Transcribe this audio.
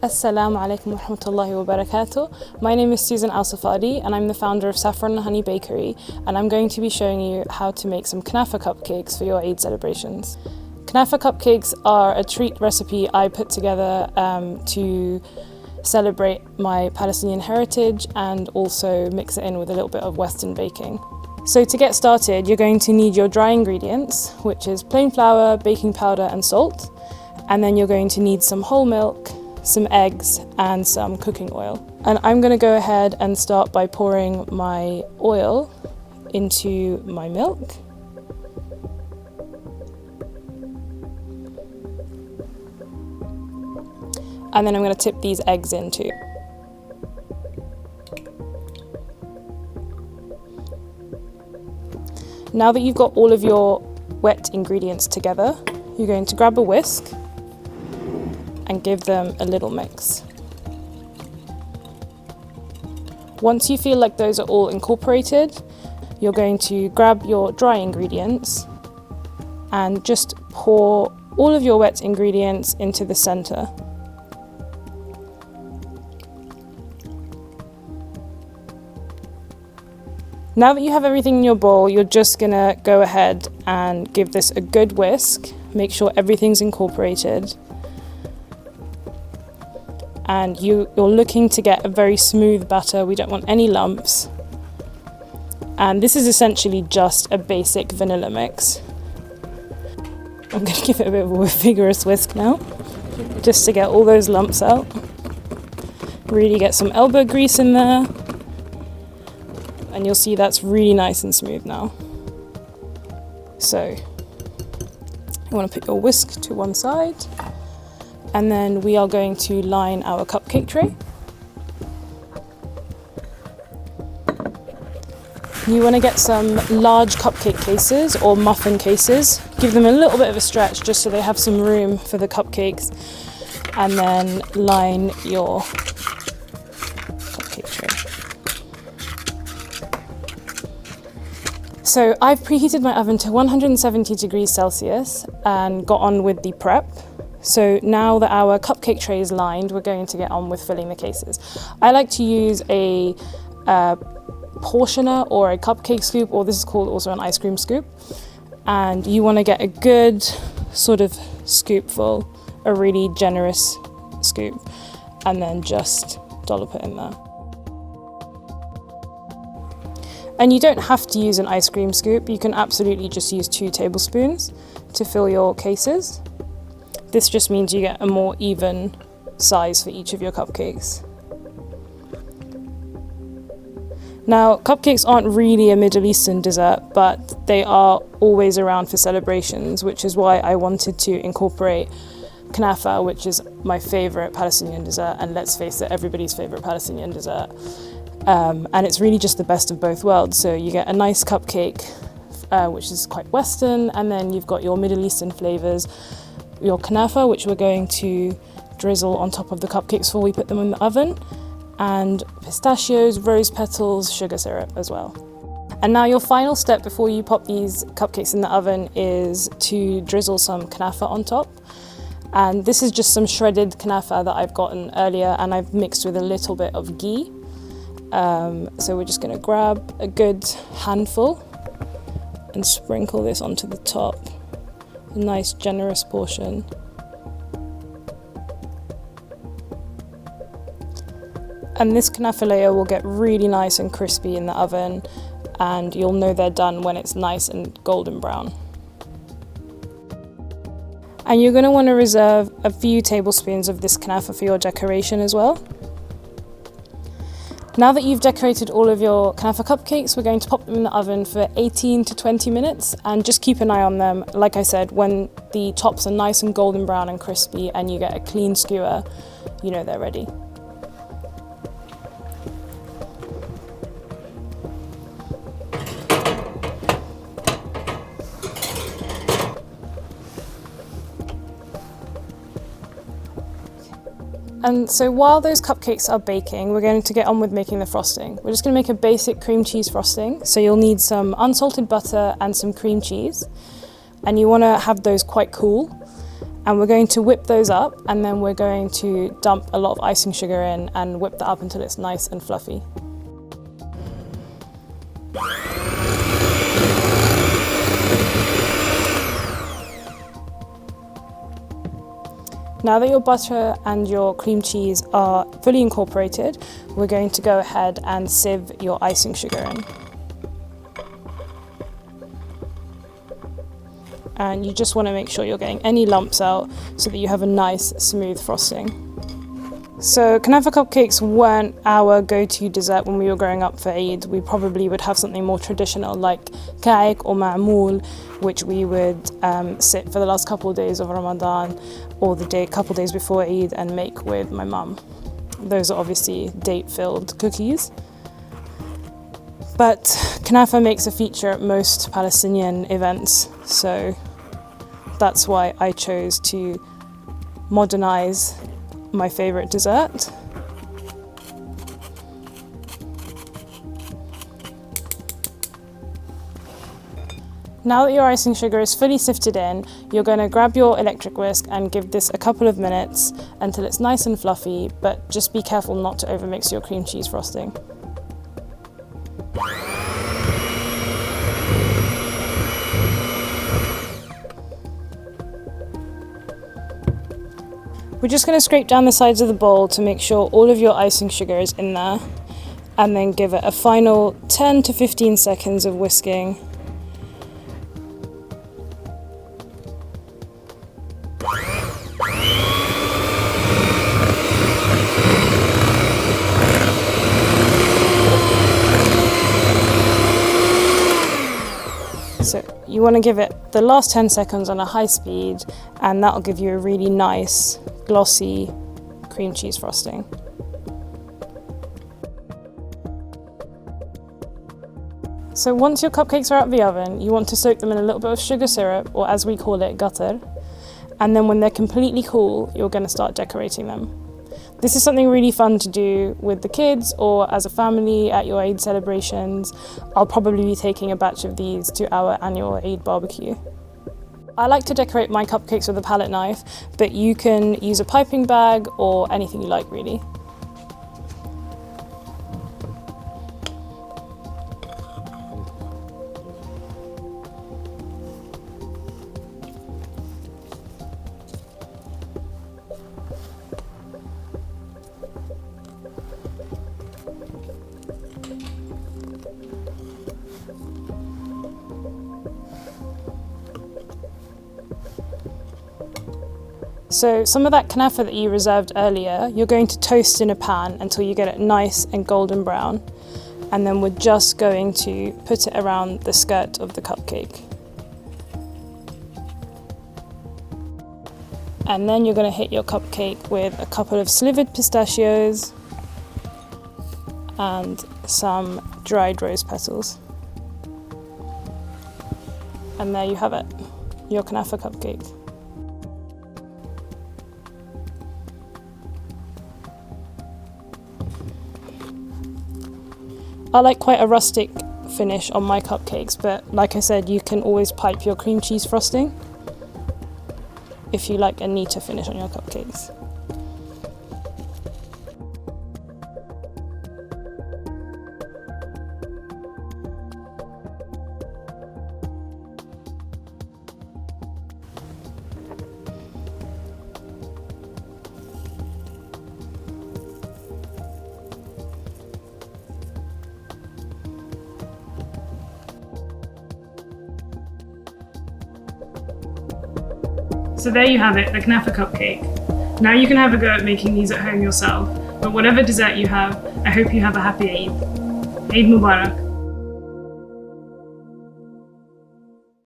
Assalamu alaikum wa rahmatullahi wa barakatuh. My name is Susan Al-Safadi and I'm the founder of Saffron and Honey Bakery, and I'm going to be showing you how to make some Kunafa cupcakes for your Eid celebrations. Kunafa cupcakes are a treat recipe I put together to celebrate my Palestinian heritage and also mix it in with a little bit of Western baking. So to get started, you're going to need your dry ingredients, which is plain flour, baking powder and salt. And then you're going to need some whole milk, some eggs and some cooking oil. And I'm going to go ahead and start by pouring my oil into my milk. And then I'm going to tip these eggs in too. Now that you've got all of your wet ingredients together, you're going to grab a whisk and give them a little mix. Once you feel like those are all incorporated, you're going to grab your dry ingredients and just pour all of your wet ingredients into the center. Now that you have everything in your bowl, you're just gonna go ahead and give this a good whisk. Make sure everything's incorporated. And you're looking to get a very smooth batter. We don't want any lumps. And this is essentially just a basic vanilla mix. I'm going to give it a bit of a vigorous whisk now, just to get all those lumps out. Really get some elbow grease in there. And you'll see that's really nice and smooth now. So, you want to put your whisk to one side. And then we are going to line our cupcake tray. You want to get some large cupcake cases or muffin cases. Give them a little bit of a stretch just so they have some room for the cupcakes. And then line your cupcake tray. So I've preheated my oven to 170 degrees Celsius and got on with the prep. So now that our cupcake tray is lined, we're going to get on with filling the cases. I like to use a portioner or a cupcake scoop, or this is called also an ice cream scoop. And you want to get a good sort of scoopful, a really generous scoop, and then just dollop it in there. And you don't have to use an ice cream scoop. You can absolutely just use 2 tablespoons to fill your cases. This just means you get a more even size for each of your cupcakes. Now, cupcakes aren't really a Middle Eastern dessert, but they are always around for celebrations, which is why I wanted to incorporate Kunafa, which is my favorite Palestinian dessert, and let's face it, everybody's favorite Palestinian dessert. And it's really just the best of both worlds. So you get a nice cupcake, which is quite Western, and then you've got your Middle Eastern flavors, your Kunafa, which we're going to drizzle on top of the cupcakes before we put them in the oven, and pistachios, rose petals, sugar syrup as well. And now your final step before you pop these cupcakes in the oven is to drizzle some Kunafa on top. And this is just some shredded Kunafa that I've gotten earlier and I've mixed with a little bit of ghee. So we're just going to grab a good handful and sprinkle this onto the top. A nice generous portion. And this Kunafa layer will get really nice and crispy in the oven, and you'll know they're done when it's nice and golden brown. And you're going to want to reserve a few tablespoons of this Kunafa for your decoration as well. Now that you've decorated all of your Kunafa cupcakes, we're going to pop them in the oven for 18 to 20 minutes and just keep an eye on them. Like I said, when the tops are nice and golden brown and crispy and you get a clean skewer, you know they're ready. And so while those cupcakes are baking, we're going to get on with making the frosting. We're just going to make a basic cream cheese frosting. So you'll need some unsalted butter and some cream cheese. And you want to have those quite cool. And we're going to whip those up, and then we're going to dump a lot of icing sugar in and whip that up until it's nice and fluffy. Now that your butter and your cream cheese are fully incorporated, we're going to go ahead and sieve your icing sugar in. And you just want to make sure you're getting any lumps out so that you have a nice smooth frosting. So Kunafa cupcakes weren't our go-to dessert when we were growing up for Eid. We probably would have something more traditional like cake or ma'moul, which we would sit for the last couple of days of Ramadan or the couple days before Eid and make with my mum. Those are obviously date-filled cookies. But Kunafa makes a feature at most Palestinian events, so that's why I chose to modernize my favorite dessert. Now that your icing sugar is fully sifted in, you're going to grab your electric whisk and give this a couple of minutes until it's nice and fluffy, but just be careful not to overmix your cream cheese frosting. We're just going to scrape down the sides of the bowl to make sure all of your icing sugar is in there, and then give it a final 10 to 15 seconds of whisking. So you want to give it the last 10 seconds on a high speed, and that'll give you a really nice, glossy cream cheese frosting. So once your cupcakes are out of the oven, you want to soak them in a little bit of sugar syrup, or as we call it, gatar. And then when they're completely cool, you're going to start decorating them. This is something really fun to do with the kids or as a family at your Eid celebrations. I'll probably be taking a batch of these to our annual Eid barbecue. I like to decorate my cupcakes with a palette knife, but you can use a piping bag or anything you like really. So some of that kunafa that you reserved earlier, you're going to toast in a pan until you get it nice and golden brown. And then we're just going to put it around the skirt of the cupcake. And then you're going to hit your cupcake with a couple of slivered pistachios and some dried rose petals. And there you have it, your kunafa cupcake. I like quite a rustic finish on my cupcakes, but like I said, you can always pipe your cream cheese frosting if you like a neater finish on your cupcakes. So there you have it, the Kunafa cupcake. Now you can have a go at making these at home yourself, but whatever dessert you have, I hope you have a happy Eid. Eid Mubarak.